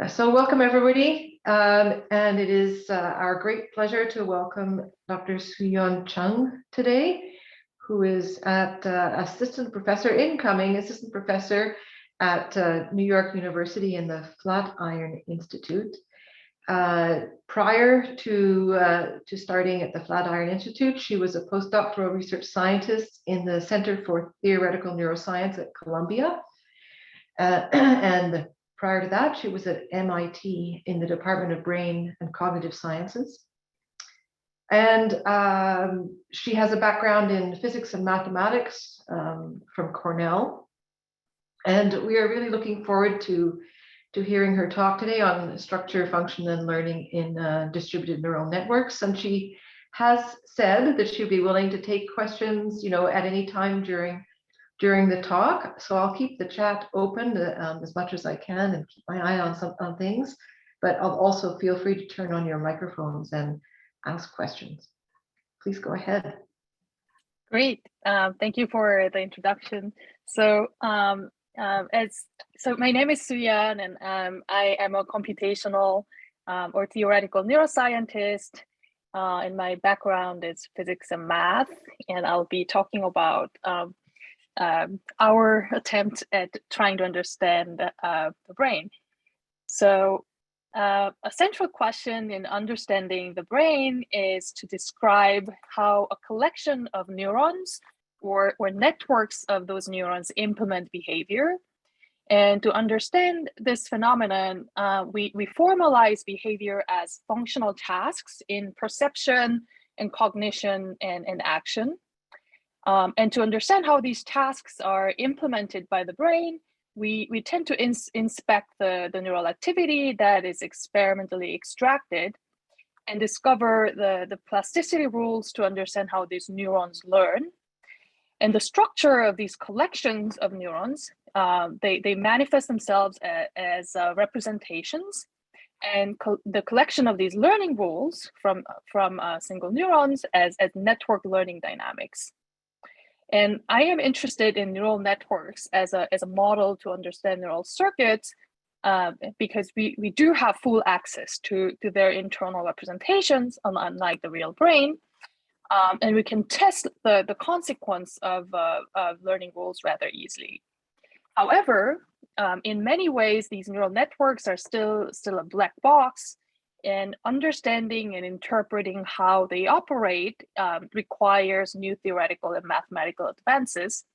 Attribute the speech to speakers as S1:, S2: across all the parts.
S1: So welcome everybody, and it is our great pleasure to welcome Dr. SueYeon Chung today, who is incoming assistant professor at New York University in the Flatiron Institute. Prior to starting at the Flatiron Institute, she was a postdoctoral research scientist in the Center for Theoretical Neuroscience at Columbia, and prior to that, she was at MIT in the Department of Brain and Cognitive Sciences. And she has a background in physics and mathematics from Cornell. And we are really looking forward to hearing her talk today on structure, function, and learning in distributed neural networks. And she has said that she'll be willing to take questions, at any time during the talk. So I'll keep the chat open as much as I can and keep my eye on things, but I'll also feel free to turn on your microphones and ask questions. Please go ahead.
S2: Great, thank you for the introduction. So my name is SueYeon, and I am a computational or theoretical neuroscientist, and my background is physics and math, and I'll be talking about our attempt at trying to understand the brain. So a central question in understanding the brain is to describe how a collection of neurons or networks of those neurons implement behavior. And to understand this phenomenon, we formalize behavior as functional tasks in perception and cognition and action. And to understand how these tasks are implemented by the brain, we tend to inspect the neural activity that is experimentally extracted and discover the plasticity rules to understand how these neurons learn. And the structure of these collections of neurons, they manifest themselves as representations, and the collection of these learning rules from single neurons as network learning dynamics. And I am interested in neural networks as a model to understand neural circuits because we do have full access to their internal representations, unlike the real brain. And we can test the consequence of learning rules rather easily. However, in many ways, these neural networks are still a black box, and understanding and interpreting how they operate requires new theoretical and mathematical advances.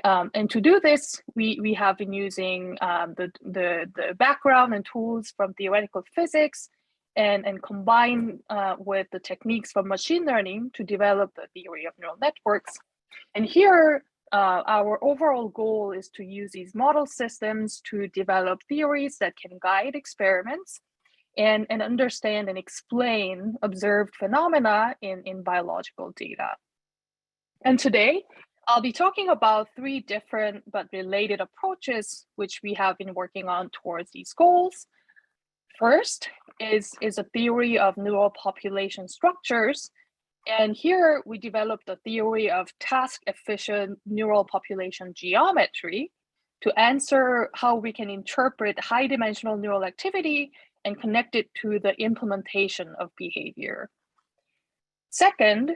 S2: And to do this, we have been using the background and tools from theoretical physics and combine with the techniques from machine learning to develop the theory of neural networks. And here, our overall goal is to use these model systems to develop theories that can guide experiments and understand and explain observed phenomena in biological data. And today, I'll be talking about three different but related approaches which we have been working on towards these goals. First is a theory of neural population structures. And here we developed a theory of task-efficient neural population geometry to answer how we can interpret high-dimensional neural activity and connect it to the implementation of behavior. Second,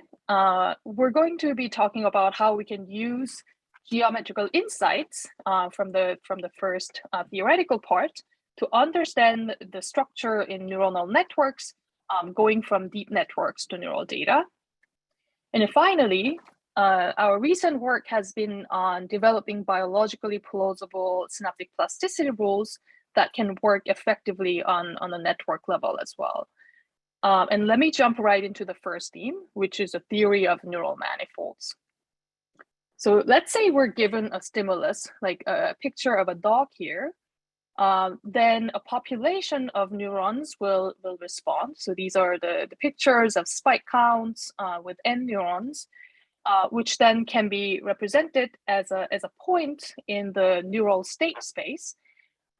S2: we're going to be talking about how we can use geometrical insights from the first theoretical part to understand the structure in neuronal networks, going from deep networks to neural data. And then finally, our recent work has been on developing biologically plausible synaptic plasticity rules that can work effectively on a network level as well. And let me jump right into the first theme, which is a theory of neural manifolds. So let's say we're given a stimulus, like a picture of a dog here, then a population of neurons will respond. So these are the pictures of spike counts with n neurons, which then can be represented as a point in the neural state space.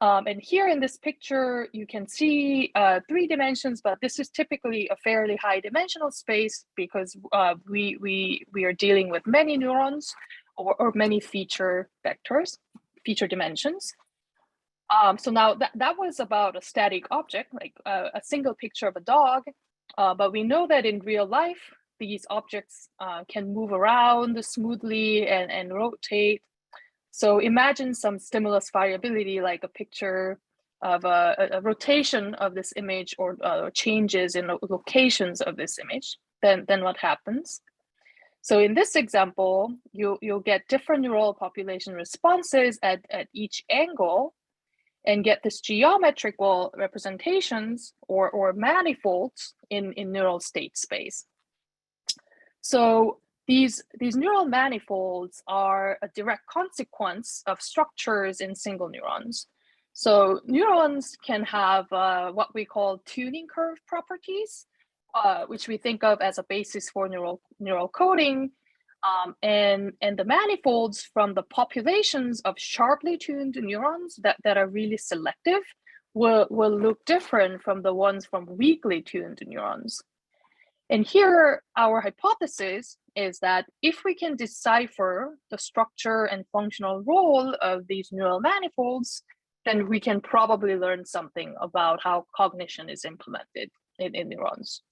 S2: And here in this picture, you can see 3 dimensions, but this is typically a fairly high dimensional space because we are dealing with many neurons or many feature vectors, feature dimensions. So now that was about a static object, like a single picture of a dog. But we know that in real life, these objects can move around smoothly and rotate. So imagine some stimulus variability, like a picture of a rotation of this image or changes in locations of this image. Then what happens? So in this example, you'll get different neural population responses at each angle and get this geometrical representations or manifolds in neural state space. So these neural manifolds are a direct consequence of structures in single neurons. So neurons can have what we call tuning curve properties, which we think of as a basis for neural coding. And the manifolds from the populations of sharply tuned neurons that are really selective will look different from the ones from weakly tuned neurons. And here, our hypothesis is that if we can decipher the structure and functional role of these neural manifolds, then we can probably learn something about how cognition is implemented in neurons.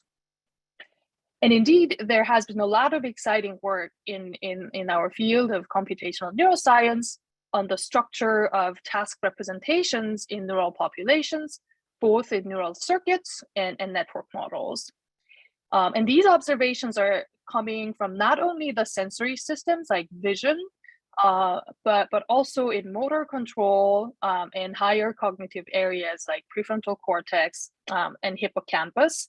S2: And indeed, there has been a lot of exciting work in our field of computational neuroscience on the structure of task representations in neural populations, both in neural circuits and network models. And these observations are coming from not only the sensory systems like vision, but also in motor control and higher cognitive areas like prefrontal cortex and hippocampus.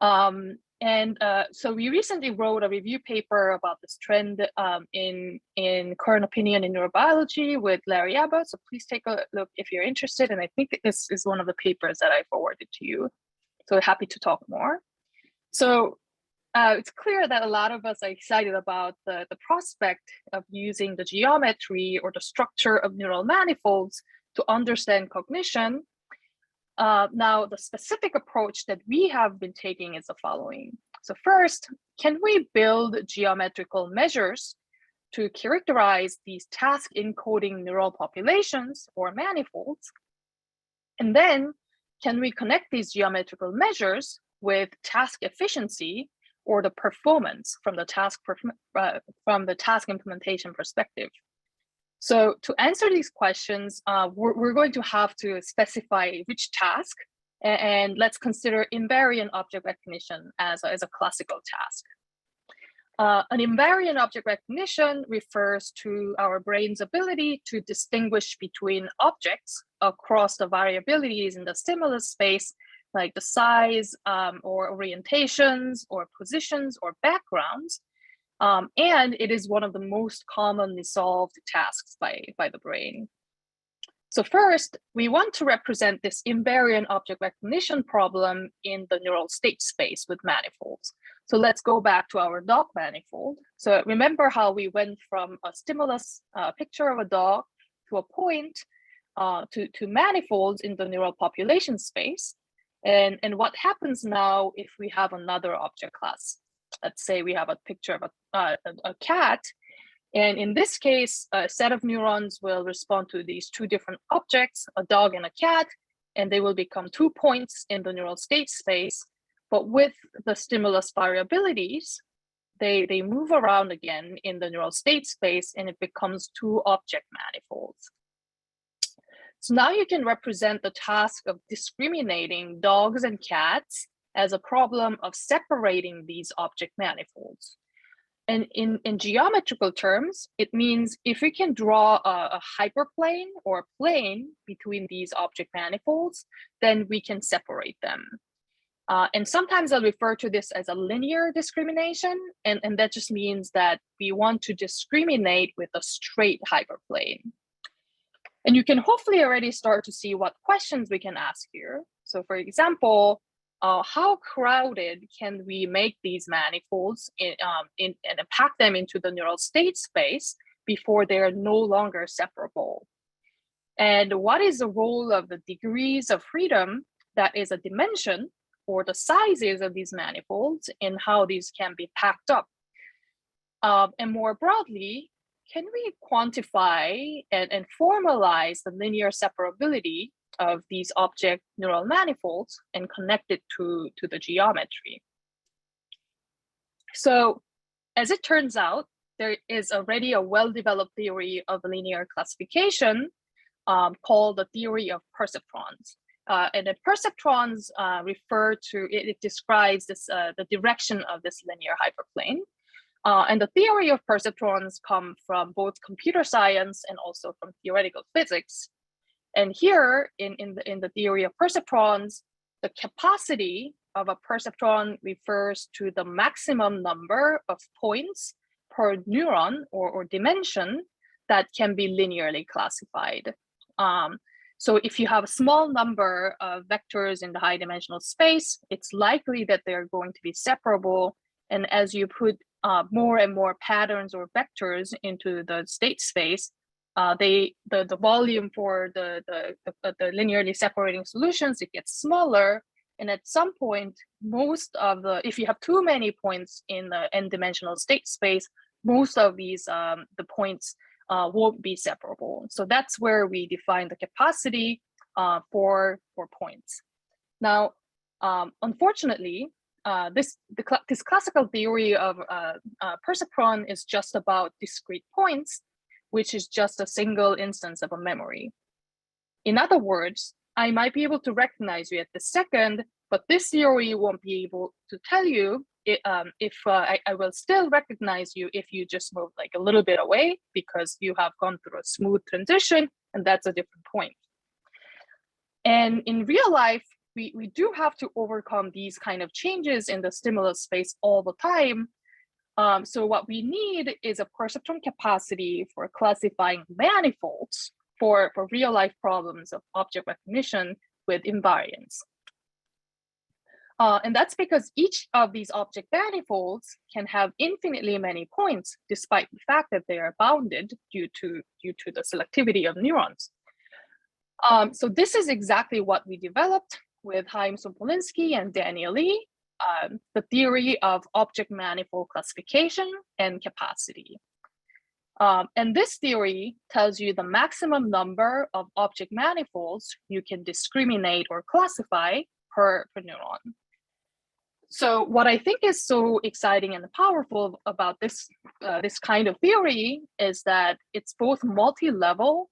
S2: So we recently wrote a review paper about this trend in Current Opinion in Neurobiology with Larry Abbott. So please take a look if you're interested. And I think this is one of the papers that I forwarded to you. So happy to talk more. So it's clear that a lot of us are excited about the prospect of using the geometry or the structure of neural manifolds to understand cognition. Now, the specific approach that we have been taking is the following. So first, can we build geometrical measures to characterize these task encoding neural populations or manifolds? And then, can we connect these geometrical measures with task efficiency or the performance from the task implementation perspective? So to answer these questions, we're going to have to specify which task, and let's consider invariant object recognition as a classical task. An invariant object recognition refers to our brain's ability to distinguish between objects across the variabilities in the stimulus space, like the size or orientations or positions or backgrounds. And it is one of the most commonly solved tasks by the brain. So first, we want to represent this invariant object recognition problem in the neural state space with manifolds. So let's go back to our dog manifold. So remember how we went from a stimulus picture of a dog to a point to manifolds in the neural population space. And what happens now if we have another object class? Let's say we have a picture of a cat. And in this case, a set of neurons will respond to these two different objects, a dog and a cat, and they will become 2 points in the neural state space. But with the stimulus variabilities, they move around again in the neural state space, and it becomes 2 object manifolds. So now you can represent the task of discriminating dogs and cats as a problem of separating these object manifolds. And in geometrical terms, it means if we can draw a hyperplane or a plane between these object manifolds, then we can separate them. And sometimes I'll refer to this as a linear discrimination, and that just means that we want to discriminate with a straight hyperplane. And you can hopefully already start to see what questions we can ask here. So for example, how crowded can we make these manifolds and pack them into the neural state space before they are no longer separable? And what is the role of the degrees of freedom that is a dimension or the sizes of these manifolds and how these can be packed up? And more broadly, can we quantify and formalize the linear separability of these object neural manifolds and connect it to the geometry? So as it turns out, there is already a well-developed theory of linear classification called the theory of perceptrons. And the perceptrons refer to, it describes this, the direction of this linear hyperplane. And the theory of perceptrons come from both computer science and also from theoretical physics. And here in the theory of perceptrons, the capacity of a perceptron refers to the maximum number of points per neuron or dimension that can be linearly classified. So if you have a small number of vectors in the high dimensional space, it's likely that they're going to be separable. And as you put more and more patterns or vectors into the state space, the volume for the linearly separating solutions, it gets smaller. And at some point, if you have too many points in the n-dimensional state space, most of these, the points won't be separable. So that's where we define the capacity for points. Now, unfortunately, this classical theory of perceptron is just about discrete points, which is just a single instance of a memory. In other words, I might be able to recognize you at the second, but this theory won't be able to tell you if I will still recognize you if you just move like a little bit away because you have gone through a smooth transition, and that's a different point. And in real life, we do have to overcome these kind of changes in the stimulus space all the time. So what we need is a perceptron capacity for classifying manifolds for real life problems of object recognition with invariance. And that's because each of these object manifolds can have infinitely many points, despite the fact that they are bounded due to the selectivity of neurons. So this is exactly what we developed with Chaim Sopolinsky and Daniel Lee, the theory of object manifold classification and capacity. And this theory tells you the maximum number of object manifolds you can discriminate or classify per neuron. So what I think is so exciting and powerful about this kind of theory is that it's both multi-level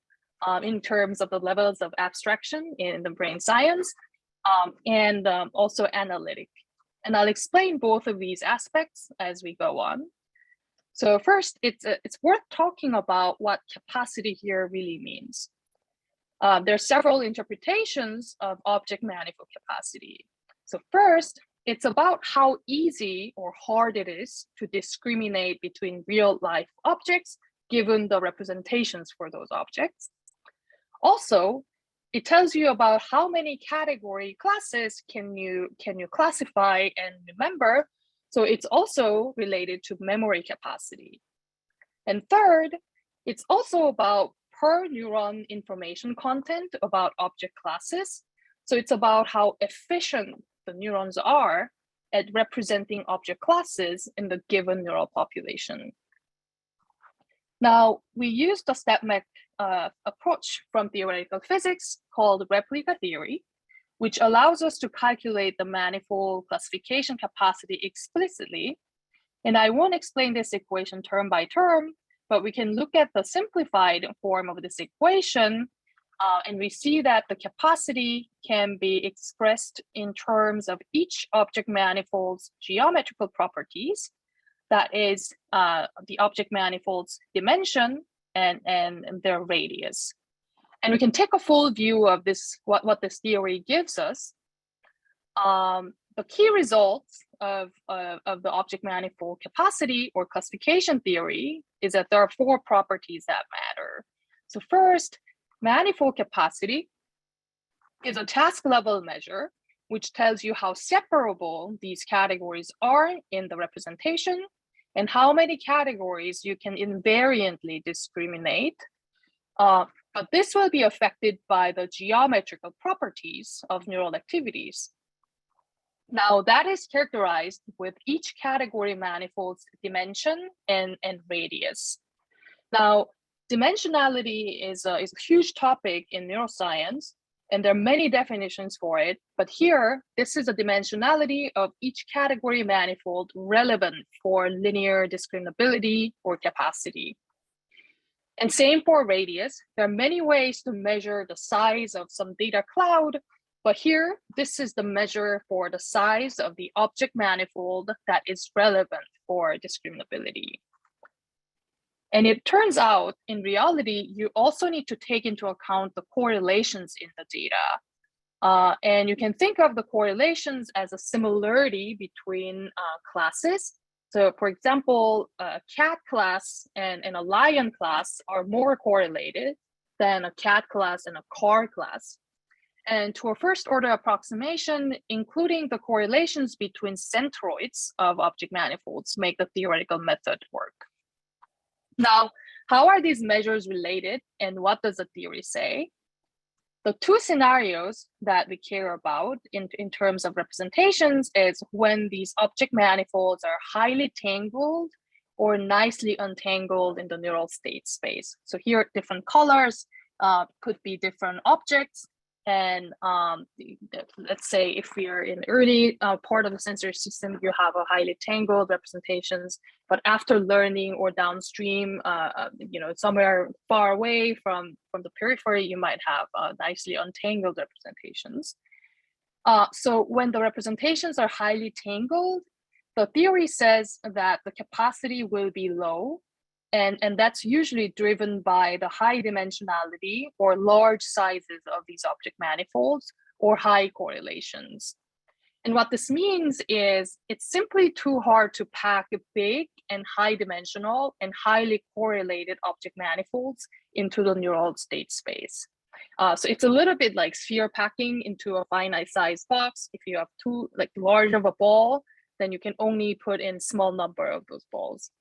S2: in terms of the levels of abstraction in the brain science and also analytic. And I'll explain both of these aspects as we go on. So first, it's worth talking about what capacity here really means. There are several interpretations of object manifold capacity. So first, it's about how easy or hard it is to discriminate between real life objects given the representations for those objects. Also, it tells you about how many category classes can you classify and remember. So it's also related to memory capacity. And third, it's also about per neuron information content about object classes. So it's about how efficient the neurons are at representing object classes in the given neural population. Now, we use the StatMech approach from theoretical physics called replica theory, which allows us to calculate the manifold classification capacity explicitly. And I won't explain this equation term by term, but we can look at the simplified form of this equation, and we see that the capacity can be expressed in terms of each object manifold's geometrical properties, that is the object manifold's dimension and their radius. And we can take a full view of this, what this theory gives us. The key results of the object manifold capacity or classification theory is that there are 4 properties that matter. So first, manifold capacity is a task level measure, which tells you how separable these categories are in the representation and how many categories you can invariantly discriminate. But this will be affected by the geometrical properties of neural activities. Now, that is characterized with each category manifold's dimension and radius. Now, dimensionality is a huge topic in neuroscience, and there are many definitions for it. But here, this is a dimensionality of each category manifold relevant for linear discriminability or capacity. And same for radius. There are many ways to measure the size of some data cloud, but here, this is the measure for the size of the object manifold that is relevant for discriminability. And it turns out, in reality, you also need to take into account the correlations in the data. And you can think of the correlations as a similarity between classes. So for example, a cat class and a lion class are more correlated than a cat class and a car class. And to a first order approximation, including the correlations between centroids of object manifolds make the theoretical method work. Now, how are these measures related and what does the theory say? The two scenarios that we care about in terms of representations is when these object manifolds are highly tangled or nicely untangled in the neural state space. So here, different colors could be different objects. And let's say if we are in early part of the sensory system, you have a highly tangled representations, but after learning or downstream, somewhere far away from the periphery, you might have nicely untangled representations. So when the representations are highly tangled, the theory says that the capacity will be low. And that's usually driven by the high dimensionality or large sizes of these object manifolds or high correlations. And what this means is it's simply too hard to pack big and high dimensional and highly correlated object manifolds into the neural state space. So it's a little bit like sphere packing into a finite size box. If you have too large of a ball, then you can only put in small number of those balls.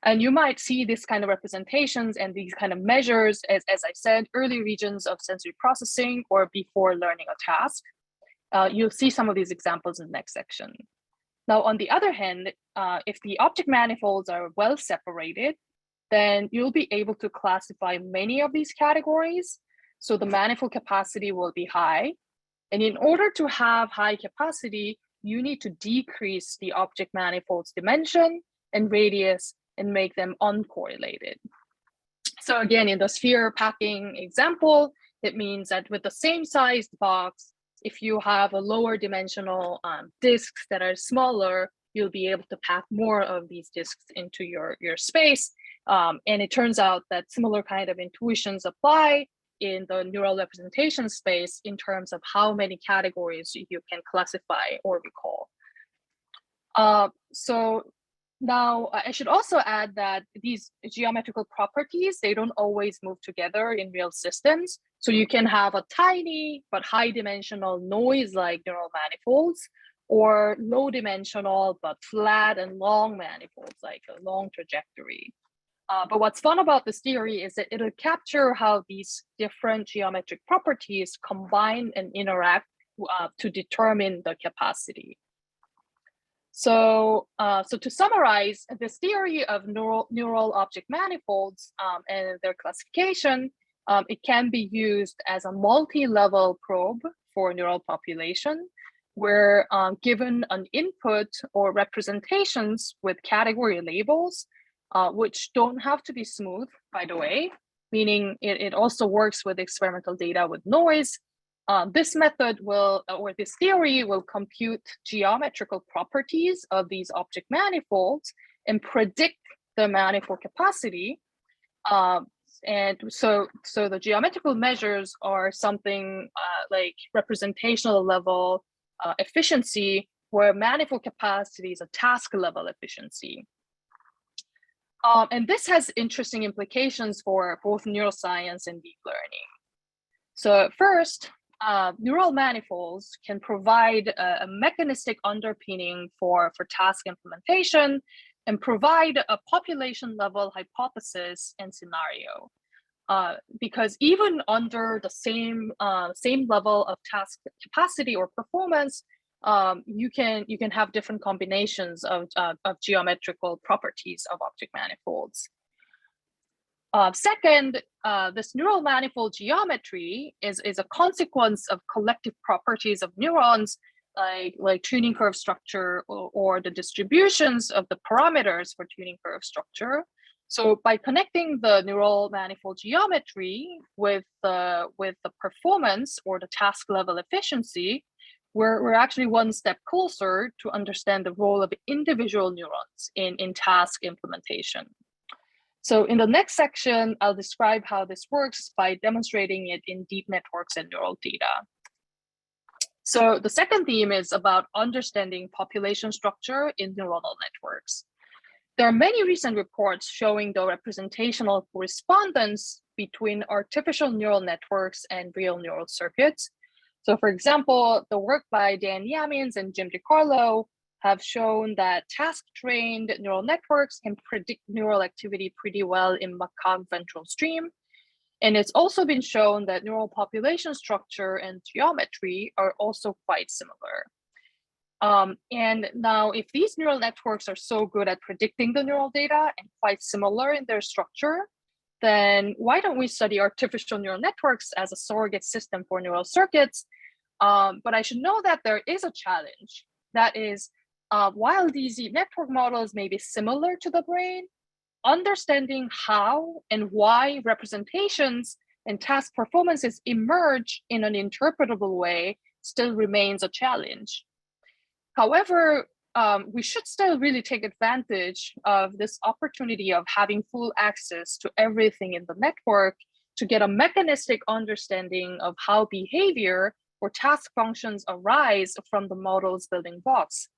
S2: And you might see this kind of representations and these kind of measures as I said, early regions of sensory processing or before learning a task. You'll see some of these examples in the next section. Now, on the other hand, if the object manifolds are well separated, then you'll be able to classify many of these categories. So the manifold capacity will be high. And in order to have high capacity, you need to decrease the object manifold's dimension and radius and make them uncorrelated. So again, in the sphere packing example, it means that with the same sized box, if you have a lower dimensional disks that are smaller, you'll be able to pack more of these disks into your space. And it turns out that similar kind of intuitions apply in the neural representation space in terms of how many categories you can classify or recall. So now, I should also add that these geometrical properties, they don't always move together in real systems. So you can have a tiny but high dimensional noise-like neural manifolds or low dimensional but flat and long manifolds like a long trajectory. But what's fun about this theory is that it'll capture how these different geometric properties combine and interact to determine the capacity. So, to summarize, this theory of neural object manifolds and their classification, it can be used as a multi-level probe for neural population, where given an input or representations with category labels, which don't have to be smooth, by the way, meaning it also works with experimental data with noise. This method will, or this theory will compute geometrical properties of these object manifolds and predict the manifold capacity. And so the geometrical measures are something like representational level efficiency, where manifold capacity is a task level efficiency. And this has interesting implications for both neuroscience and deep learning. So first, neural manifolds can provide a mechanistic underpinning for task implementation and provide a population level hypothesis and scenario. Because even under the same level of task capacity or performance, you can have different combinations of geometrical properties of object manifolds. Second, this neural manifold geometry is a consequence of collective properties of neurons, like tuning curve structure or the distributions of the parameters for tuning curve structure. So by connecting the neural manifold geometry with the performance or the task level efficiency, we're actually one step closer to understand the role of individual neurons in task implementation. So in the next section, I'll describe how this works by demonstrating it in deep networks and neural data. So the second theme is about understanding population structure in neuronal networks. There are many recent reports showing the representational correspondence between artificial neural networks and real neural circuits. So for example, the work by Dan Yamins and Jim DiCarlo have shown that task-trained neural networks can predict neural activity pretty well in macaque ventral stream. And it's also been shown that neural population structure and geometry are also quite similar. And now, if these neural networks are so good at predicting the neural data and quite similar in their structure, then why don't we study artificial neural networks as a surrogate system for neural circuits? But I should know that there is a challenge. That is, while these network models may be similar to the brain, understanding how and why representations and task performances emerge in an interpretable way still remains a challenge. However, we should still really take advantage of this opportunity of having full access to everything in the network to get a mechanistic understanding of how behavior or task functions arise from the model's building blocks.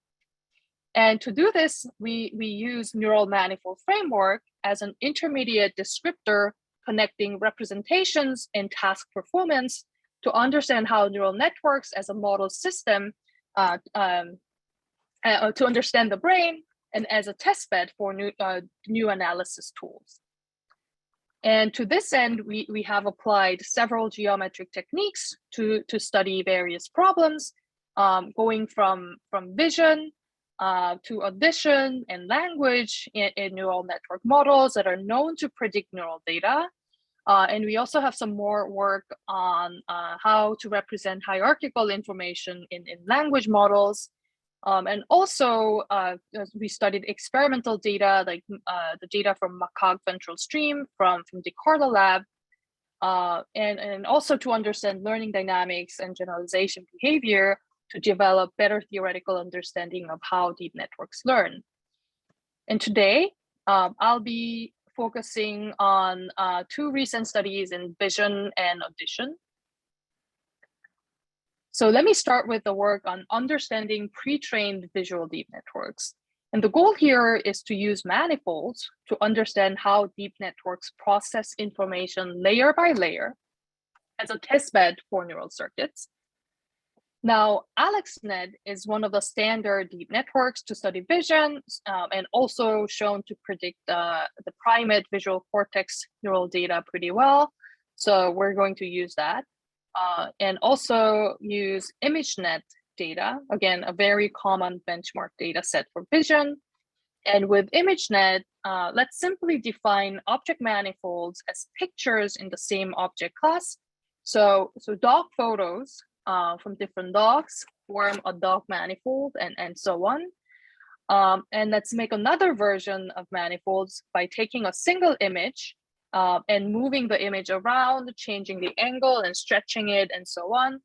S2: And to do this, we use neural manifold framework as an intermediate descriptor connecting representations and task performance to understand how neural networks as a model system to understand the brain and as a testbed for new analysis tools. And to this end, we have applied several geometric techniques to study various problems, going from vision to audition and language in neural network models that are known to predict neural data. And we also have some more work on how to represent hierarchical information in language models. And also, we studied experimental data, like the data from macaque ventral stream from DiCarlo lab, and also to understand learning dynamics and generalization behavior to develop better theoretical understanding of how deep networks learn. And today, I'll be focusing on two recent studies in vision and audition. So let me start with the work on understanding pre-trained visual deep networks. And the goal here is to use manifolds to understand how deep networks process information layer by layer as a testbed for neural circuits. Now, AlexNet is one of the standard deep networks to study vision and also shown to predict the primate visual cortex neural data pretty well. So we're going to use that. And also use ImageNet data, again, a very common benchmark data set for vision. And with ImageNet, let's simply define object manifolds as pictures in the same object class. So dog photos from different dogs form a dog manifold and so on. And let's make another version of manifolds by taking a single image and moving the image around, changing the angle and stretching it and so on.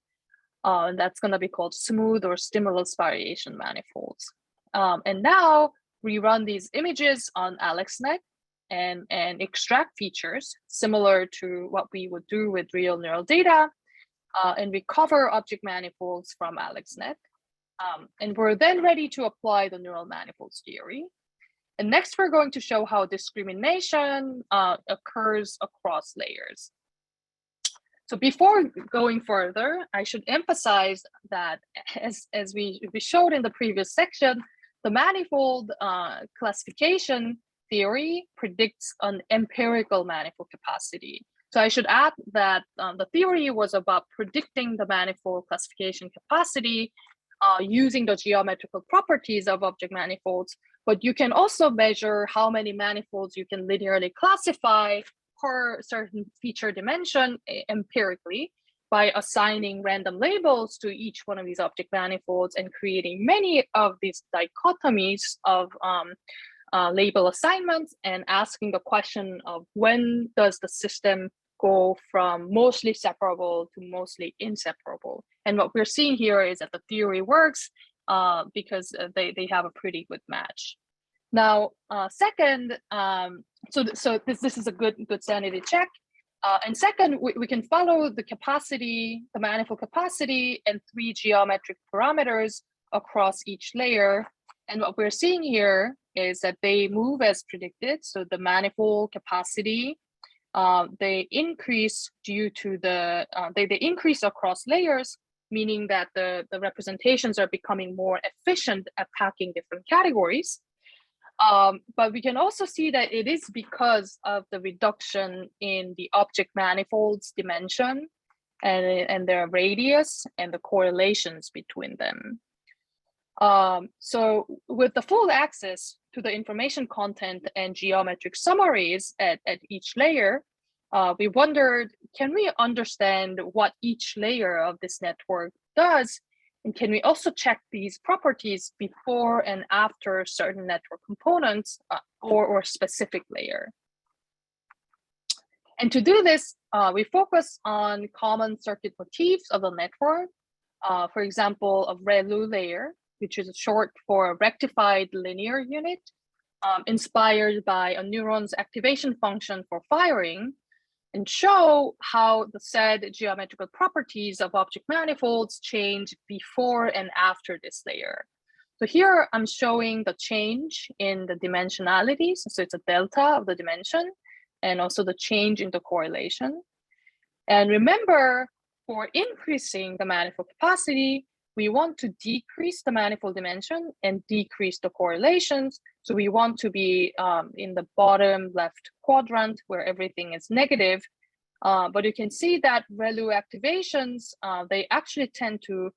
S2: And that's going to be called smooth or stimulus variation manifolds. And now we run these images on AlexNet and extract features similar to what we would do with real neural data and recover object manifolds from AlexNet. And we're then ready to apply the neural manifolds theory. And next, we're going to show how discrimination occurs across layers. So before going further, I should emphasize that as we showed in the previous section, the manifold classification theory predicts an empirical manifold capacity. So I should add that the theory was about predicting the manifold classification capacity using the geometrical properties of object manifolds, but you can also measure how many manifolds you can linearly classify per certain feature dimension empirically by assigning random labels to each one of these object manifolds and creating many of these dichotomies of label assignments and asking the question of when does the system go from mostly separable to mostly inseparable. And what we're seeing here is that the theory works because they have a pretty good match. Now, second, so this is a good sanity check. And second, we can follow the capacity, the manifold capacity, and 3 geometric parameters across each layer. And what we're seeing here is that they move as predicted. So the manifold capacity, they increase due to the, they increase across layers, meaning that the representations are becoming more efficient at packing different categories. But we can also see that it is because of the reduction in the object manifolds dimension and their radius and the correlations between them. So with the full access to the information content and geometric summaries at each layer, we wondered, can we understand what each layer of this network does? And can we also check these properties before and after certain network components or specific layer? And to do this, we focus on common circuit motifs of the network. For example, a ReLU layer, which is short for rectified linear unit, inspired by a neuron's activation function for firing, and show how the said geometrical properties of object manifolds change before and after this layer. So here I'm showing the change in the dimensionalities. So it's a delta of the dimension and also the change in the correlation. And remember, for increasing the manifold capacity, we want to decrease the manifold dimension and decrease the correlations. So we want to be in the bottom left quadrant where everything is negative. But you can see that ReLU activations, they actually tend to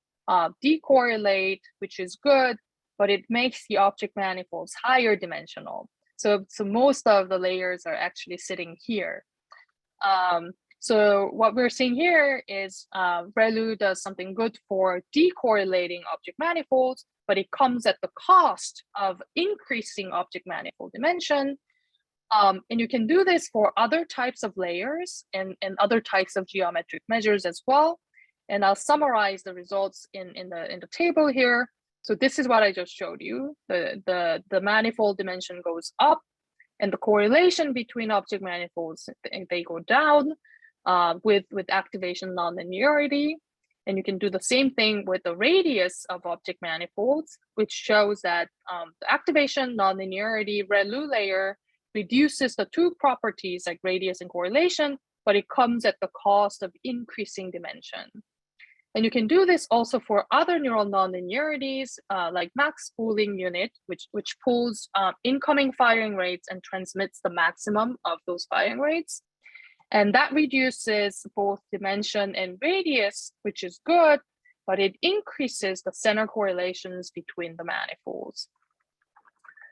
S2: decorrelate, which is good, but it makes the object manifolds higher dimensional. So most of the layers are actually sitting here. So what we're seeing here is ReLU does something good for decorrelating object manifolds, but it comes at the cost of increasing object manifold dimension. And you can do this for other types of layers and other types of geometric measures as well. And I'll summarize the results in the table here. So this is what I just showed you. The manifold dimension goes up, and the correlation between object manifolds, they go down with activation nonlinearity. And you can do the same thing with the radius of object manifolds, which shows that the activation nonlinearity ReLU layer reduces the 2 properties like radius and correlation, but it comes at the cost of increasing dimension. And you can do this also for other neural nonlinearities like max pooling unit, which pulls incoming firing rates and transmits the maximum of those firing rates. And that reduces both dimension and radius, which is good, but it increases the center correlations between the manifolds.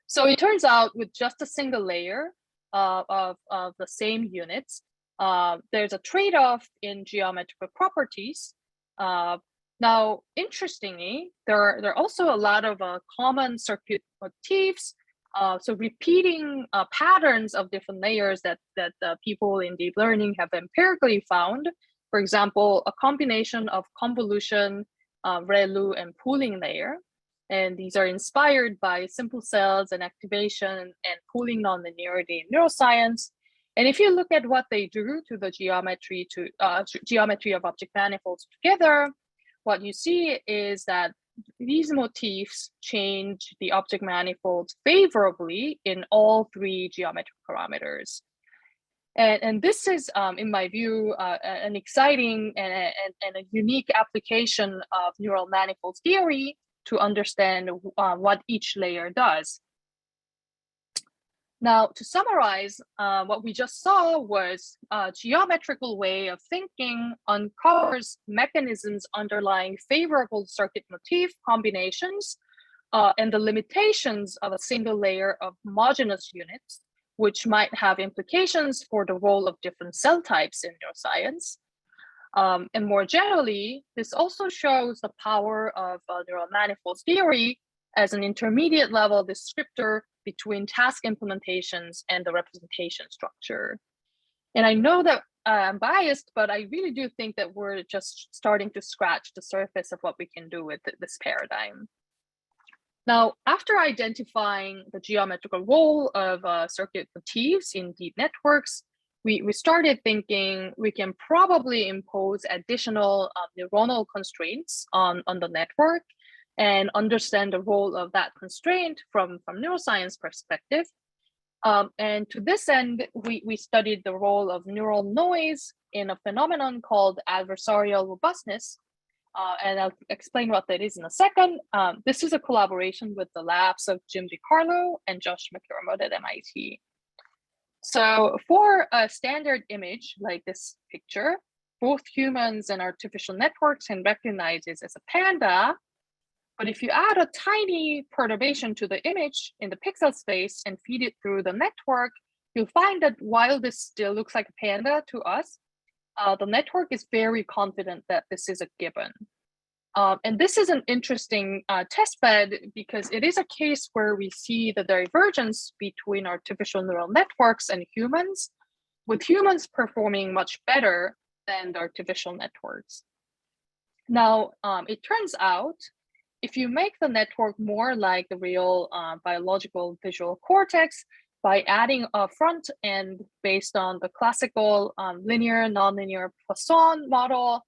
S2: So it turns out with just a single layer of the same units, there's a trade-off in geometrical properties. Now, interestingly, there are also a lot of common circuit motifs. So repeating patterns of different layers that people in deep learning have empirically found. For example, a combination of convolution, ReLU, and pooling layer. And these are inspired by simple cells and activation and pooling nonlinearity in neuroscience. And if you look at what they do to the geometry of object manifolds together, what you see is that these motifs change the object manifolds favorably in all 3 geometric parameters. And this is, in my view, an exciting and a unique application of neural manifolds theory to understand what each layer does. Now, to summarize, what we just saw was a geometrical way of thinking uncovers mechanisms underlying favorable circuit motif combinations and the limitations of a single layer of homogeneous units, which might have implications for the role of different cell types in neuroscience. And more generally, this also shows the power of neural manifolds theory as an intermediate level descriptor between task implementations and the representation structure. And I know that I'm biased, but I really do think that we're just starting to scratch the surface of what we can do with this paradigm. Now, after identifying the geometrical role of circuit motifs in deep networks, we started thinking we can probably impose additional neuronal constraints on the network and understand the role of that constraint from neuroscience perspective. And to this end, we studied the role of neural noise in a phenomenon called adversarial robustness. And I'll explain what that is in a second. This is a collaboration with the labs of Jim DiCarlo and Josh McDermott at MIT. So for a standard image like this picture, both humans and artificial networks can recognize it as a panda. But if you add a tiny perturbation to the image in the pixel space and feed it through the network, you'll find that while this still looks like a panda to us, the network is very confident that this is a gibbon. And this is an interesting test bed because it is a case where we see the divergence between artificial neural networks and humans, with humans performing much better than the artificial networks. Now, it turns out, if you make the network more like the real biological visual cortex by adding a front end based on the classical linear, nonlinear Poisson model,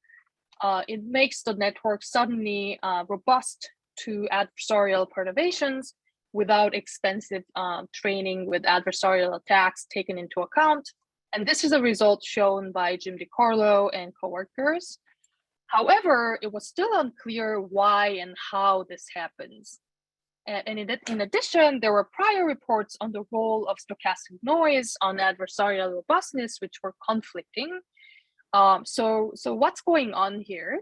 S2: it makes the network suddenly robust to adversarial perturbations without expensive training with adversarial attacks taken into account. And this is a result shown by Jim DiCarlo and coworkers. However, it was still unclear why and how this happens. And in addition, there were prior reports on the role of stochastic noise on adversarial robustness, which were conflicting. So what's going on here?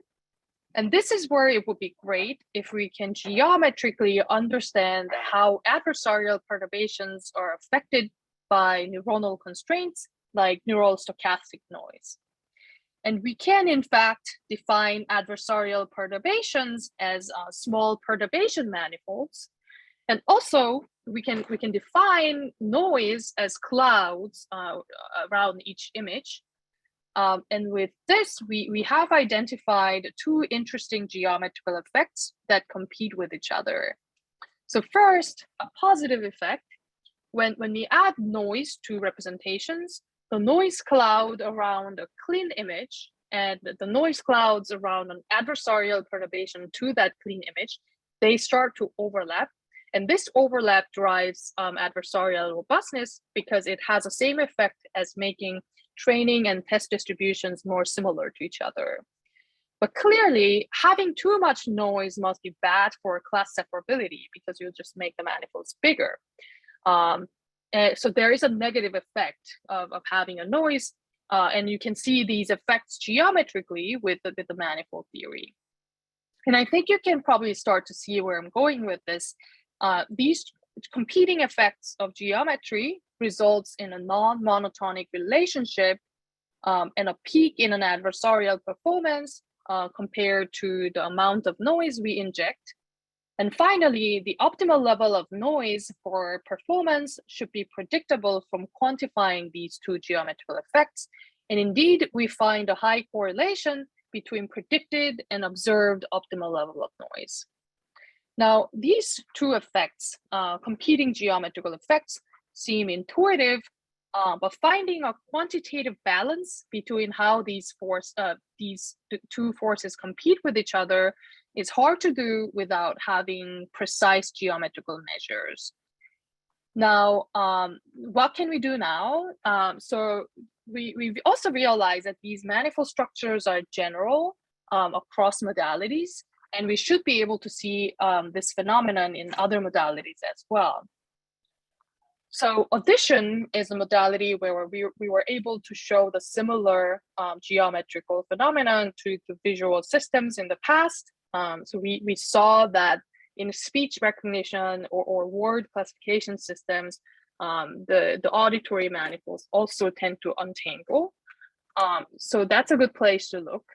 S2: And this is where it would be great if we can geometrically understand how adversarial perturbations are affected by neuronal constraints like neural stochastic noise. And we can, in fact, define adversarial perturbations as small perturbation manifolds. And also, we can define noise as clouds around each image. And with this, we have identified two interesting geometrical effects that compete with each other. So first, a positive effect. When we add noise to representations, the noise cloud around a clean image and the noise clouds around an adversarial perturbation to that clean image, they start to overlap. And this overlap drives adversarial robustness because it has the same effect as making training and test distributions more similar to each other. But clearly, having too much noise must be bad for class separability because you'll just make the manifolds bigger. So there is a negative effect of having a noise, and you can see these effects geometrically with the manifold theory. And I think you can probably start to see where I'm going with this. These competing effects of geometry results in a non-monotonic relationship and a peak in an adversarial performance compared to the amount of noise we inject. And finally, the optimal level of noise for performance should be predictable from quantifying these two geometrical effects. And indeed, we find a high correlation between predicted and observed optimal level of noise. Now, these two effects, competing geometrical effects, seem intuitive, but finding a quantitative balance between how these two forces compete with each other is hard to do without having precise geometrical measures. Now, what can we do now? So we also realize that these manifold structures are general across modalities, and we should be able to see this phenomenon in other modalities as well. So addition is a modality where we were able to show the similar geometrical phenomenon to the visual systems in the past. So we saw that in speech recognition or word classification systems, the auditory manifolds also tend to untangle. So that's a good place to look.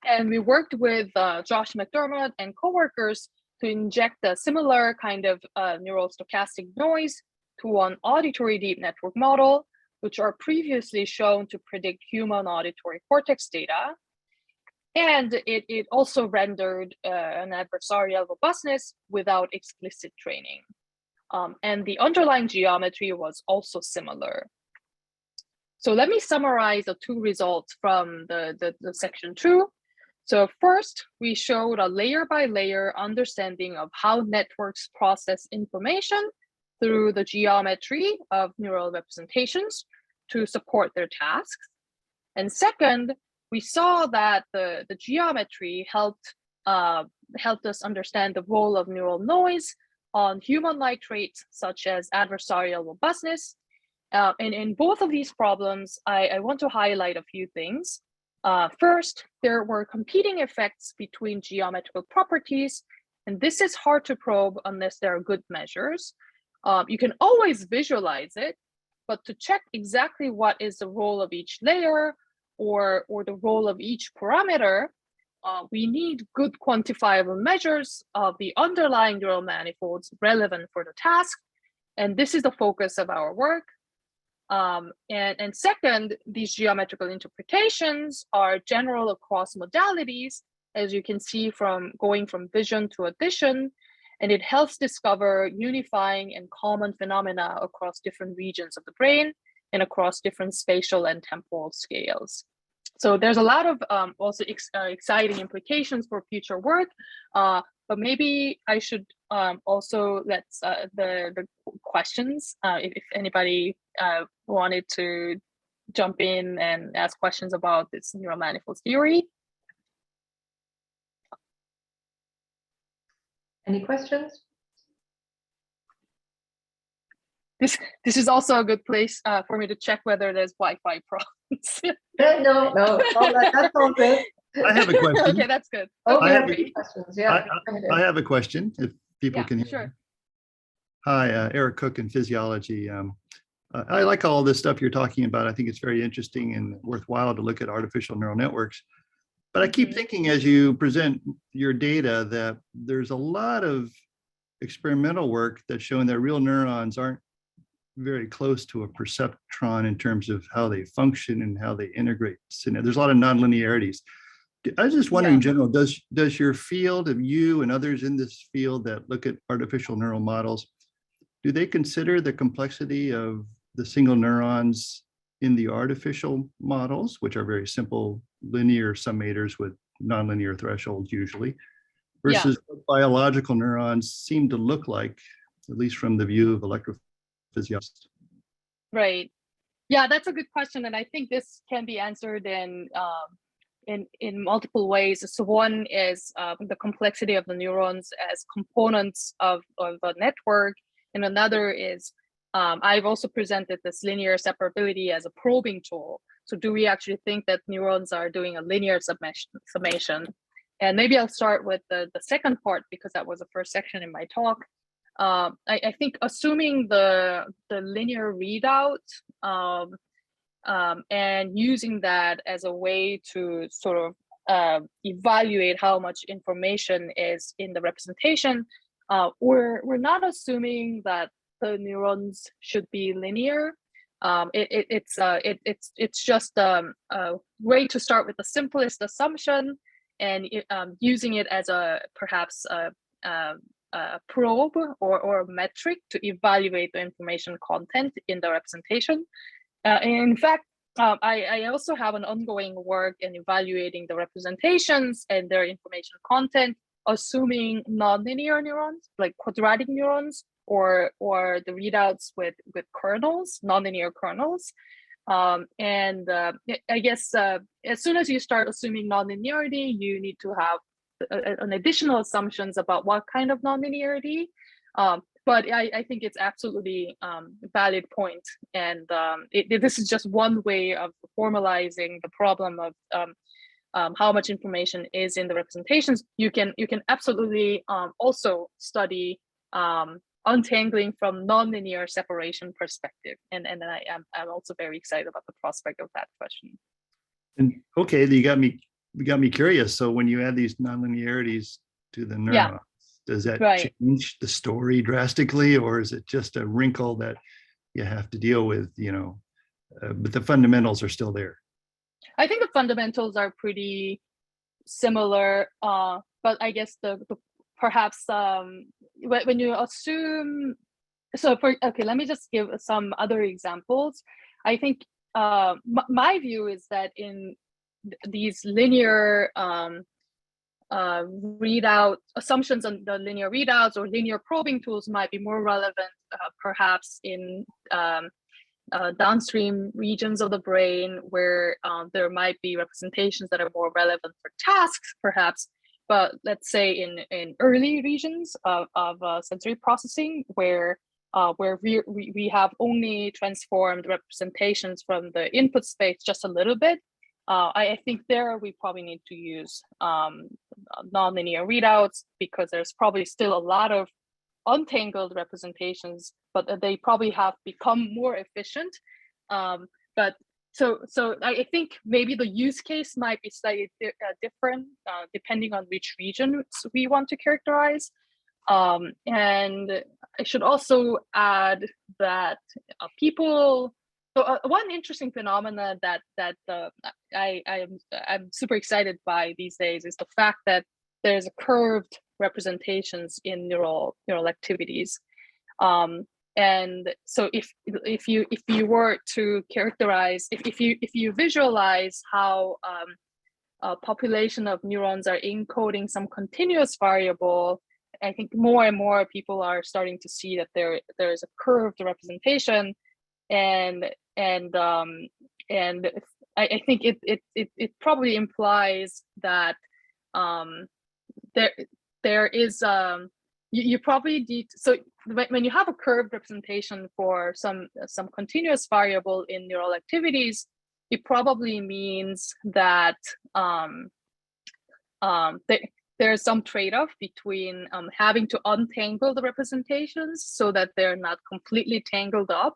S2: And we worked with Josh McDermott and coworkers to inject a similar kind of neural stochastic noise to an auditory deep network model, which are previously shown to predict human auditory cortex data. And it also rendered an adversarial robustness without explicit training. And the underlying geometry was also similar. So let me summarize the two results from the section 2. So first, we showed a layer by layer understanding of how networks process information through the geometry of neural representations to support their tasks. And second, we saw that the geometry helped us understand the role of neural noise on human-like traits such as adversarial robustness. And in both of these problems, I want to highlight a few things. First, there were competing effects between geometrical properties, and this is hard to probe unless there are good measures. You can always visualize it, but to check exactly what is the role of each layer or the role of each parameter, we need good quantifiable measures of the underlying neural manifolds relevant for the task. And this is the focus of our work. And second, these geometrical interpretations are general across modalities, as you can see from going from vision to addition, and it helps discover unifying and common phenomena across different regions of the brain and across different spatial and temporal scales. So there's a lot of also exciting implications for future work, but maybe I should also let the questions, if anybody wanted to jump in and ask questions about this neural manifold theory.
S1: Any questions?
S2: This is also a good place for me to check whether there's Wi-Fi problems.
S1: No, that's all good.
S3: I have a question.
S2: Okay, that's good.
S1: Oh, we
S3: I
S1: have
S3: have
S1: a questions. Yeah.
S3: I have a question, if people can hear
S2: sure.
S3: me. Hi, Eric Cook in physiology. I like all this stuff you're talking about. I think it's very interesting and worthwhile to look at artificial neural networks. But I keep thinking as you present your data that there's a lot of experimental work that's showing that real neurons aren't very close to a perceptron in terms of how they function and how they integrate. So there's a lot of nonlinearities. I was just wondering, in general, does your field of you and others in this field that look at artificial neural models, do they consider the complexity of the single neurons in the artificial models, which are very simple linear summators with nonlinear thresholds usually, versus what biological neurons seem to look like, at least from the view of electrophysiologists?
S2: Right. Yeah, that's a good question, and I think this can be answered in multiple ways. So one is the complexity of the neurons as components of a network, and another is I've also presented this linear separability as a probing tool. So do we actually think that neurons are doing a linear summation? And maybe I'll start with the second part because that was the first section in my talk. I think assuming the linear readout and using that as a way to sort of evaluate how much information is in the representation, we're not assuming that the neurons should be linear. It's just a way to start with the simplest assumption and using it as perhaps a probe or a metric to evaluate the information content in the representation. In fact, I also have an ongoing work in evaluating the representations and their information content, assuming nonlinear neurons, like quadratic neurons, or the readouts with kernels, nonlinear kernels. I guess as soon as you start assuming nonlinearity, you need to have an additional assumptions about what kind of nonlinearity. But I think it's absolutely a valid point. And this is just one way of formalizing the problem of how much information is in the representations. You can absolutely also study untangling from nonlinear separation perspective. And I'm also very excited about the prospect of that question.
S3: And okay, you got me curious. So when you add these nonlinearities to the neurons, does that change the story drastically, or is it just a wrinkle that you have to deal with, but the fundamentals are still there?
S2: I think the fundamentals are pretty similar, but I guess the perhaps when you assume, okay, let me just give some other examples. I think my view is that in these linear readout assumptions on the linear readouts or linear probing tools might be more relevant perhaps in downstream regions of the brain where there might be representations that are more relevant for tasks perhaps. But let's say in early regions of sensory processing where we have only transformed representations from the input space just a little bit, I think there we probably need to use nonlinear readouts because there's probably still a lot of untangled representations, but they probably have become more efficient. But so I think maybe the use case might be slightly different depending on which region we want to characterize. And I should also add that people. So one interesting phenomena that I'm super excited by these days is the fact that there's a curved representations in neural activities. And so if you were to characterize, if you visualize how a population of neurons are encoding some continuous variable, I think more and more people are starting to see that there is a curved representation, and I think it probably implies that there is you probably need, so when you have a curved representation for some continuous variable in neural activities, it probably means that there's some trade-off between having to untangle the representations so that they're not completely tangled up.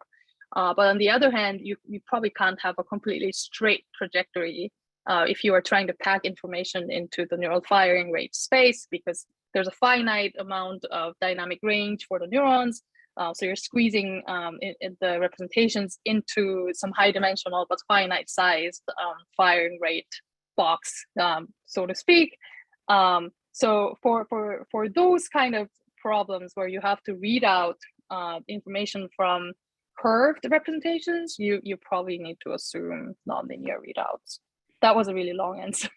S2: But on the other hand, you probably can't have a completely straight trajectory if you are trying to pack information into the neural firing rate space, because there's a finite amount of dynamic range for the neurons. So you're squeezing in the representations into some high dimensional but finite sized firing rate box, so to speak. So for those kind of problems where you have to read out information from curved representations, you probably need to assume nonlinear readouts. That was a really long answer.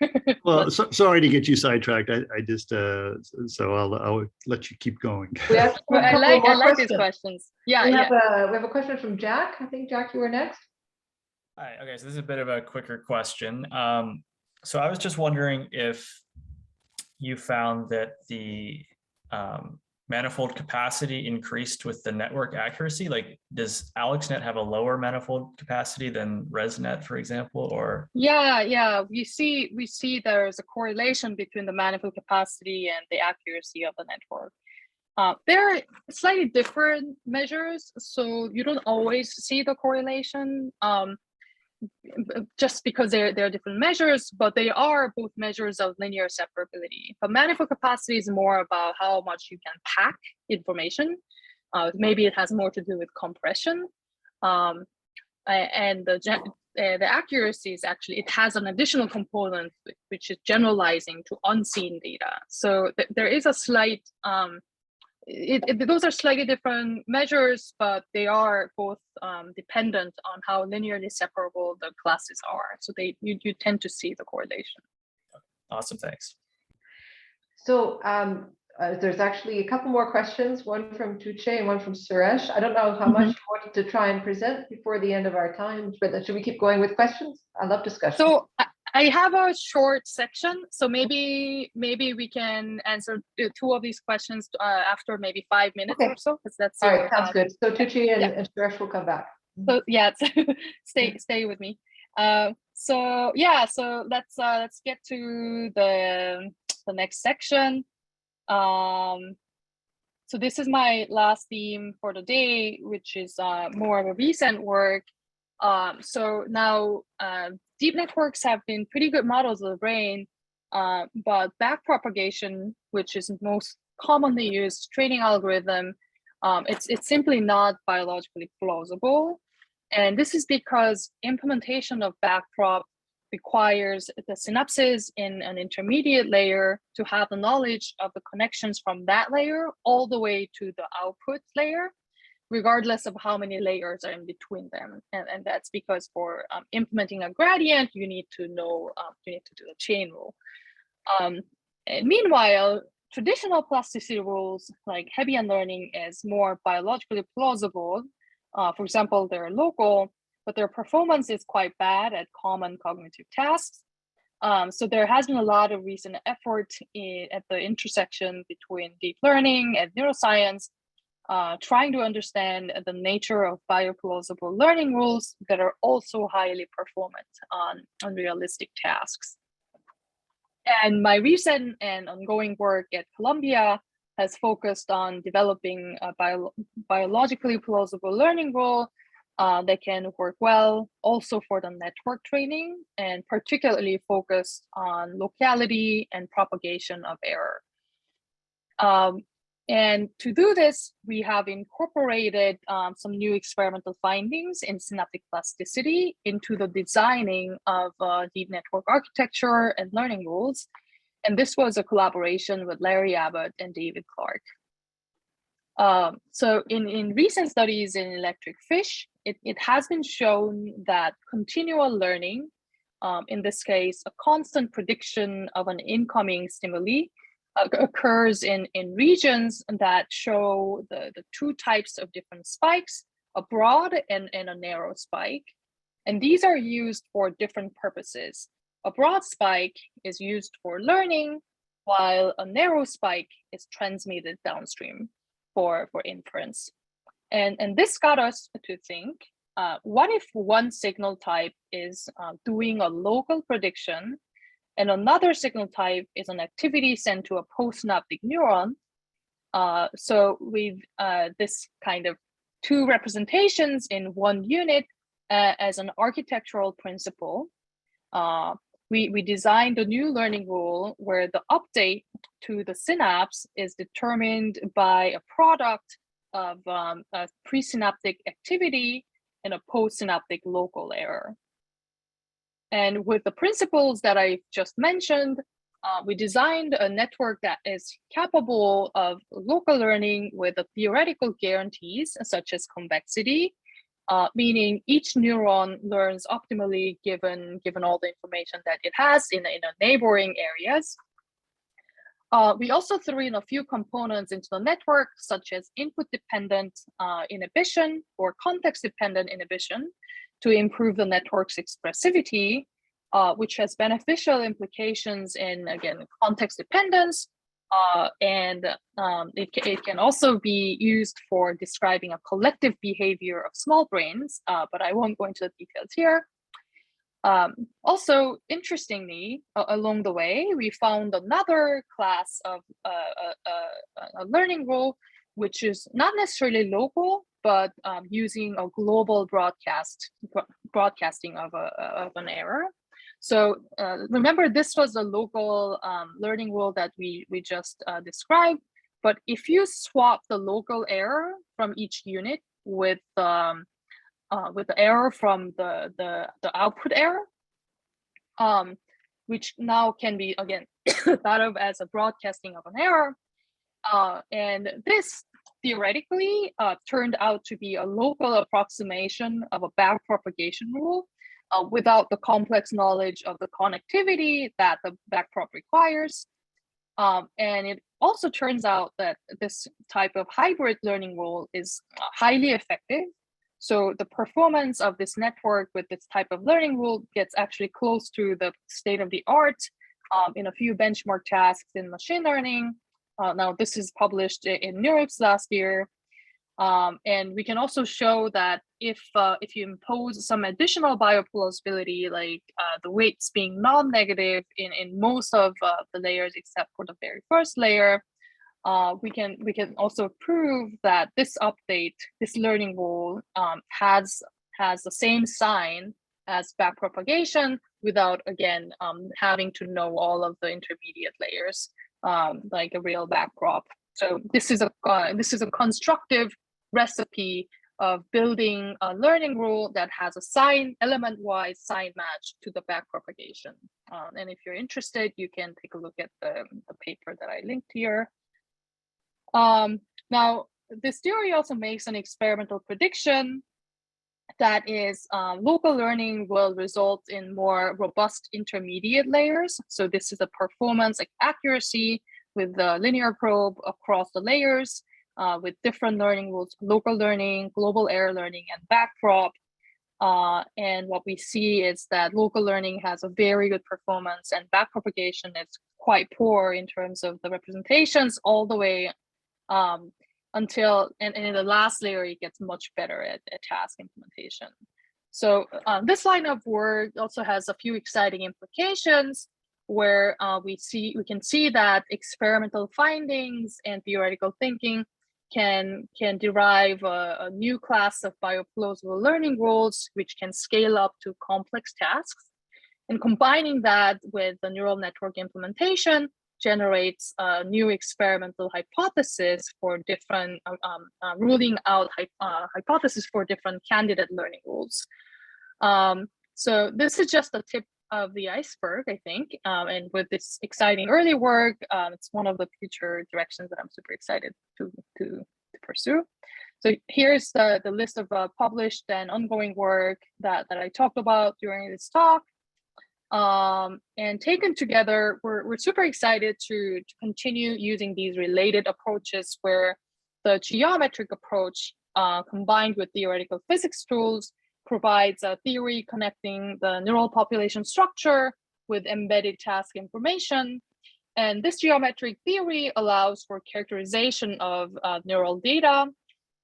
S3: Well, sorry to get you sidetracked. I just so I'll let you keep going.
S2: I like these questions. Yeah,
S1: we have a question from Jack. I think Jack, you were next.
S4: Hi. Okay, so this is a bit of a quicker question. So I was just wondering if you found that the manifold capacity increased with the network accuracy. Like, does AlexNet have a lower manifold capacity than ResNet, for example? Or
S2: we see there's a correlation between the manifold capacity and the accuracy of the network. There are slightly different measures, so you don't always see the correlation just because they're different measures, but they are both measures of linear separability. But manifold capacity is more about how much you can pack information. Maybe it has more to do with compression. And the accuracy is actually, it has an additional component, which is generalizing to unseen data. So there is a slight, those are slightly different measures, but they are both dependent on how linearly separable the classes are. So you tend to see the correlation.
S4: Awesome, thanks.
S1: So there's actually a couple more questions, one from Tuche and one from Suresh. I don't know how much you wanted to try and present before the end of our time, but should we keep going with questions? I love discussion.
S2: So I have a short section, so maybe we can answer two of these questions after maybe 5 minutes or so. Because that's
S1: all right. Sounds good. So Tuche and Suresh will come back.
S2: So yeah, stay with me. So let's get to the next section. So this is my last theme for the day, which is more of a recent work. So now deep networks have been pretty good models of the brain, but backpropagation, which is most commonly used training algorithm, it's simply not biologically plausible. And this is because implementation of backprop requires the synapses in an intermediate layer to have the knowledge of the connections from that layer all the way to the output layer, regardless of how many layers are in between them. And that's because for implementing a gradient, you need to know, you need to do the chain rule. And meanwhile, traditional plasticity rules like Hebbian learning is more biologically plausible. For example, they're local, but their performance is quite bad at common cognitive tasks. So there has been a lot of recent effort at the intersection between deep learning and neuroscience, trying to understand the nature of bioplausible learning rules that are also highly performant on realistic tasks. And my recent and ongoing work at Columbia has focused on developing a biologically plausible learning rule that can work well also for the network training, and particularly focused on locality and propagation of error. And to do this, we have incorporated some new experimental findings in synaptic plasticity into the designing of deep network architecture and learning rules. And this was a collaboration with Larry Abbott and David Clark. So in recent studies in electric fish, it has been shown that continual learning, in this case, a constant prediction of an incoming stimuli, occurs in regions that show the two types of different spikes, a broad and a narrow spike. And these are used for different purposes. A broad spike is used for learning, while a narrow spike is transmitted downstream for inference. And this got us to think, what if one signal type is doing a local prediction and another signal type is an activity sent to a postsynaptic neuron? So with this kind of two representations in one unit as an architectural principle, we designed a new learning rule where the update to the synapse is determined by a product of a presynaptic activity and a postsynaptic local error. And with the principles that I just mentioned, we designed a network that is capable of local learning with the theoretical guarantees, such as convexity, meaning each neuron learns optimally given all the information that it has in neighboring areas. We also threw in a few components into the network, such as input-dependent inhibition or context-dependent inhibition, to improve the network's expressivity, which has beneficial implications in, again, context dependence, and it can also be used for describing a collective behavior of small brains, but I won't go into the details here. Also, interestingly, along the way, we found another class of a learning rule, which is not necessarily local, but using a global broadcasting of an error. So remember, this was a local learning rule that we just described. But if you swap the local error from each unit with the error from the output error, which now can be, again, thought of as a broadcasting of an error. And this theoretically turned out to be a local approximation of a backpropagation rule without the complex knowledge of the connectivity that the backprop requires. And it also turns out that this type of hybrid learning rule is highly effective. So the performance of this network with this type of learning rule gets actually close to the state of the art in a few benchmark tasks in machine learning. Now, this is published in NeurIPS last year. And we can also show that if you impose some additional bioplausibility, like the weights being non-negative in most of the layers except for the very first layer, we can also prove that this update, this learning rule, has the same sign as backpropagation without, again, having to know all of the intermediate layers, like a real backprop. So this is a constructive recipe of building a learning rule that has a sign, element-wise sign match to the backpropagation. And if you're interested, you can take a look at the paper that I linked here. Now, this theory also makes an experimental prediction that is local learning will result in more robust intermediate layers. So this is a performance accuracy with the linear probe across the layers with different learning rules, local learning, global error learning, and backprop. And what we see is that local learning has a very good performance and backpropagation is quite poor in terms of the representations all the way until, and in the last layer, it gets much better at task implementation. So this line of work also has a few exciting implications where we can see that experimental findings and theoretical thinking can derive a new class of bioplausible learning rules, which can scale up to complex tasks. And combining that with the neural network implementation generates a new experimental hypothesis for different, ruling out hypothesis for different candidate learning rules. So this is just the tip of the iceberg, I think. And with this exciting early work, it's one of the future directions that I'm super excited to pursue. So here's the list of published and ongoing work that I talked about during this talk. And taken together, we're super excited to continue using these related approaches where the geometric approach combined with theoretical physics tools provides a theory connecting the neural population structure with embedded task information. And this geometric theory allows for characterization of neural data.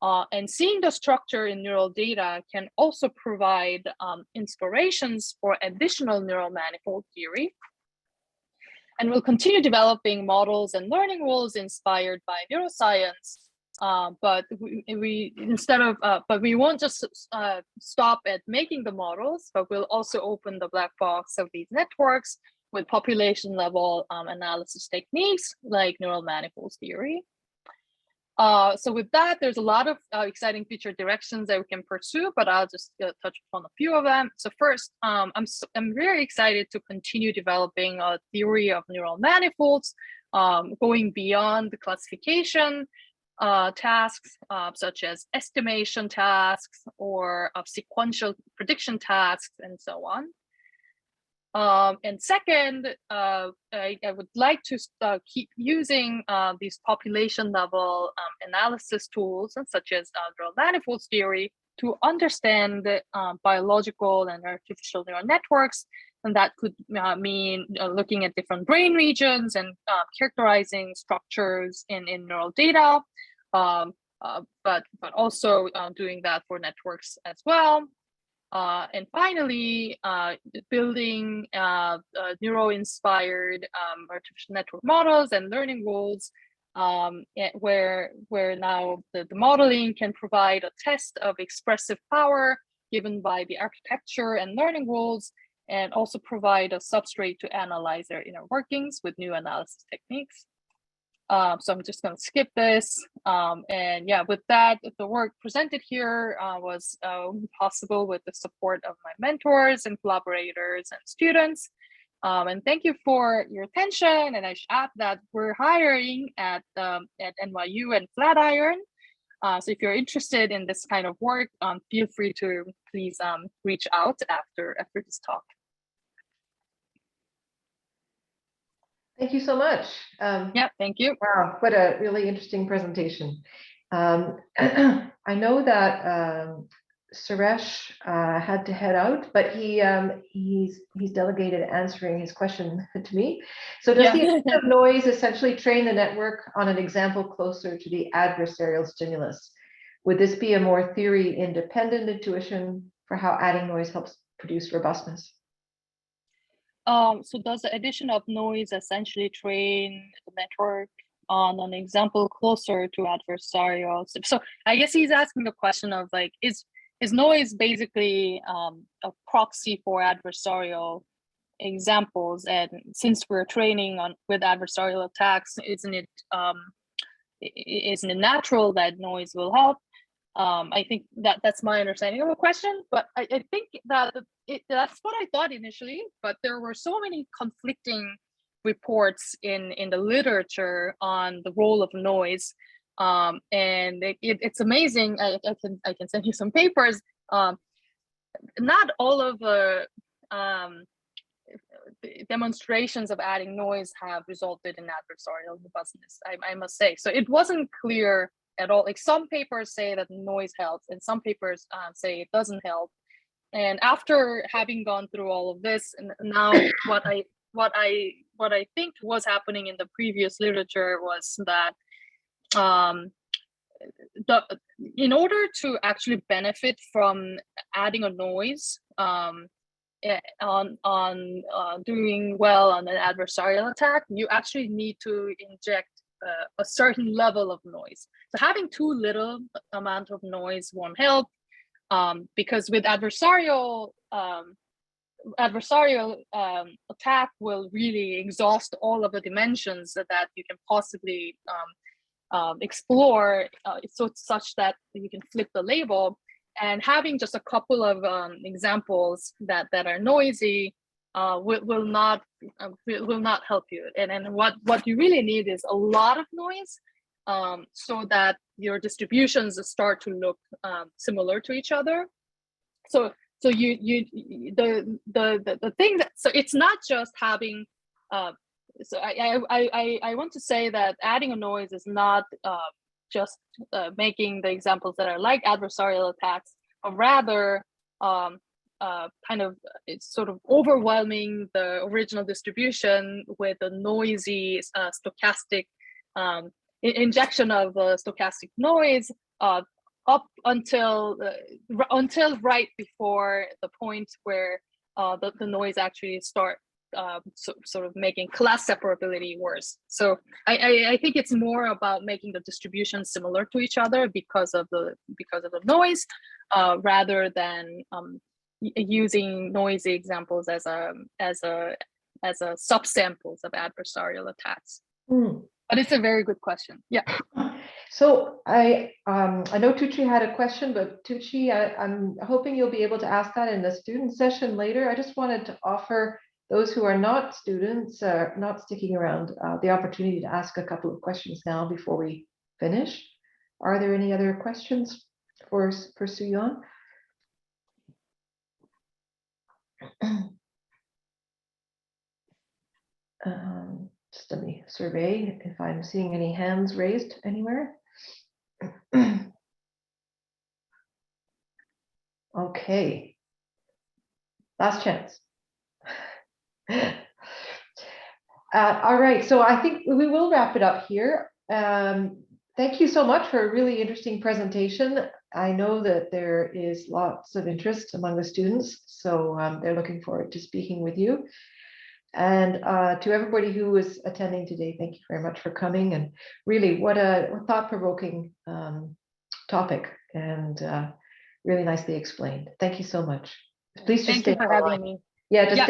S2: And seeing the structure in neural data can also provide inspirations for additional neural manifold theory. And we'll continue developing models and learning rules inspired by neuroscience. But we won't just stop at making the models, but we'll also open the black box of these networks with population level analysis techniques like neural manifolds theory. So with that, there's a lot of exciting future directions that we can pursue, but I'll just touch upon a few of them. So first, I'm very excited to continue developing a theory of neural manifolds, going beyond the classification tasks, such as estimation tasks or sequential prediction tasks and so on. And second, I would like to keep using these population level analysis tools, such as neural manifolds theory, to understand biological and artificial neural networks. And that could mean looking at different brain regions and characterizing structures in neural data, but also doing that for networks as well. And finally, building neuro-inspired artificial network models and learning rules, where now the modeling can provide a test of expressive power given by the architecture and learning rules, and also provide a substrate to analyze their inner workings with new analysis techniques. So I'm just going to skip this. And yeah, with that, the work presented here was possible with the support of my mentors and collaborators and students. And thank you for your attention. And I should add that we're hiring at NYU and Flatiron. So if you're interested in this kind of work, feel free to please reach out after this talk.
S1: Thank you so much.
S2: Yeah, thank you.
S1: Wow, what a really interesting presentation. I know that Suresh had to head out, but he's delegated answering his question to me. So does the effect of noise essentially train the network on an example closer to the adversarial stimulus? Would this be a more theory-independent intuition for how adding noise helps produce robustness?
S2: So does the addition of noise essentially train the network on an example closer to adversarial. So I guess he's asking the question of like, is noise basically a proxy for adversarial examples? And since we're training with adversarial attacks, isn't it natural that noise will help? I think that's my understanding of the question, but I think that that's what I thought initially, but there were so many conflicting reports in the literature on the role of noise, and it's amazing. I can send you some papers. Not all of the demonstrations of adding noise have resulted in adversarial robustness, I must say. So it wasn't clear at all. Like some papers say that noise helps, and some papers say it doesn't help. And after having gone through all of this, and now what I think was happening in the previous literature was that in order to actually benefit from adding a noise on doing well on an adversarial attack, you actually need to inject a certain level of noise. So having too little amount of noise won't help, because with adversarial attack will really exhaust all of the dimensions that you can possibly explore, so such that you can flip the label. And having just a couple of examples that are noisy will not help you. And what you really need is a lot of noise, so that your distributions start to look similar to each other. So the thing that, so it's not just having so I want to say that adding a noise is not just making the examples that are like adversarial attacks, but rather kind of it's sort of overwhelming the original distribution with a noisy stochastic injection of stochastic noise up until right before the point where the noise actually start sort of making class separability worse. So I think it's more about making the distribution similar to each other because of the noise, rather than using noisy examples as a subsamples of adversarial attacks. But it's a very good question. Yeah.
S1: So I know Tucci had a question, but Tucci, I'm hoping you'll be able to ask that in the student session later. I just wanted to offer those who are not students, not sticking around, the opportunity to ask a couple of questions now before we finish. Are there any other questions for SueYeon? Just let me survey if I'm seeing any hands raised anywhere. Okay, last chance. All right, so I think we will wrap it up here. Thank you so much for a really interesting presentation. I know that there is lots of interest among the students, so they're looking forward to speaking with you. And to everybody who was attending today, thank you very much for coming. And really, what a thought-provoking topic, and really nicely explained. Thank you so much. Please just
S2: Thank you for having me.
S1: Yeah, just stay